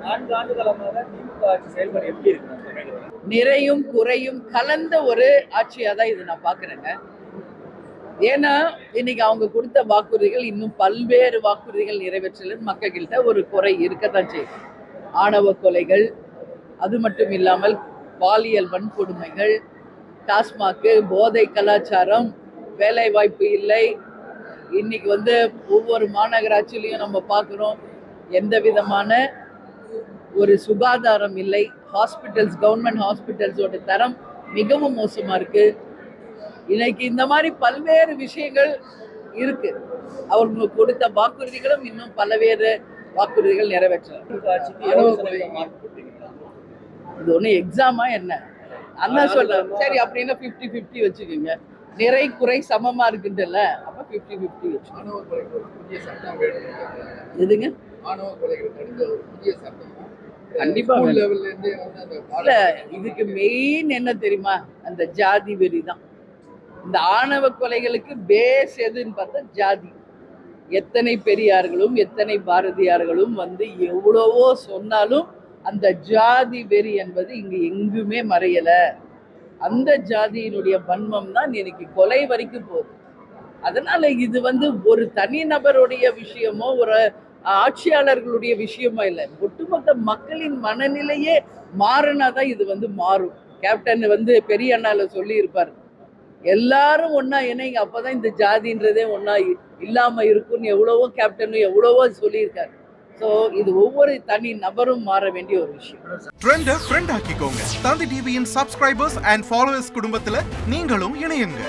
4 ஆண்டு காலமாக திமுக ஆட்சி செயல்பாடு எப்படி இருக்கு நிறையும் குறையும் கலந்த ஒரு ஆட்சியா தான் இது நான் பாக்குறேங்க. ஏன்னா இன்னைக்கு அவங்க கொடுத்த வாக்குறுதிகள் இன்னும் பல்வேறு வாக்குறுதிகள் நிறைவேற்றல மக்கள்கிட்ட ஒரு குறை இருக்கத்தான் செய்யும். ஆணவ கொலைகள், அது மட்டும் இல்லாமல் பாலியல் வன்கொடுமைகள், டாஸ்மாக்கு, போதை கலாச்சாரம், வேலை வாய்ப்பு இல்லை. இன்னைக்கு ஒவ்வொரு மாநகராட்சியிலையும் நம்ம பார்க்குறோம் எந்த விதமான ஒரு சுகாதாரம் இல்லை. ஹாஸ்பிட்டல்ஸ், கவர்மெண்ட் ஹாஸ்பிட்டல்ஸோட தரம் மிகவும் மோசமா இருக்கு. இன்னைக்கு இந்த மாதிரி பல்வேறு விஷயங்கள் இருக்கு. அவங்க கொடுத்த வாக்குறுதிகளும் இன்னும் பல்வேறு வாக்குறுதிகள் நிறைவேற்றலாம். இது ஒண்ணு எக்ஸாமா என்ன அண்ணா சொல்றேன். சரி, அப்படின்னா 50-50 வச்சுக்கோங்க. நிறை குறை சமமா இருக்குன்றல, அப்ப 50-50 வச்சுக்கோங்க. எதுங்க கண்டிப்பா இல்ல, இதுக்கு மெயின் என்ன தெரியுமா? அந்த ஜாதி வெறி தான். இந்த ஆணவ கொலைகளுக்கு பேஸ் எதுன்னு பார்த்தா ஜாதி. எத்தனை பெரியார்களும் எத்தனை பாரதியார்களும் எவ்வளவோ சொன்னாலும் அந்த ஜாதி வெறி என்பது இங்கு எங்குமே மறையல. அந்த ஜாதியினுடைய வன்மம் தான் இன்னைக்கு கொலை வரைக்கும் போகுது. அதனால இது ஒரு தனிநபருடைய விஷயமோ ஒரு ஆட்சியாளர்களுடைய விஷயமோ இல்லை. ஒட்டுமொத்த மக்களின் மனநிலையே மாறினாதான் இது மாறும். கேப்டன் பெரிய அண்ணால சொல்லி இருப்பார், எல்லாரும் ஒன்னா இணைங்க, அப்பதான் இந்த ஜாதின்றதே ஒன்னா இல்லாம இருக்கும்னு எவ்வளவோ கேப்டனும் எவ்வளவோ சொல்லியிருக்காரு. ஸோ இது ஒவ்வொரு தனி நபரும் மாற வேண்டிய ஒரு விஷயம். ட்ரெண்டை ஃப்ரெண்ட் ஆக்கிக்கோங்க. தந்தி டிவியின் சப்ஸ்கிரைபர்ஸ் அண்ட் ஃபாலோவர்ஸ் குடும்பத்துல நீங்களும் இணையுங்க.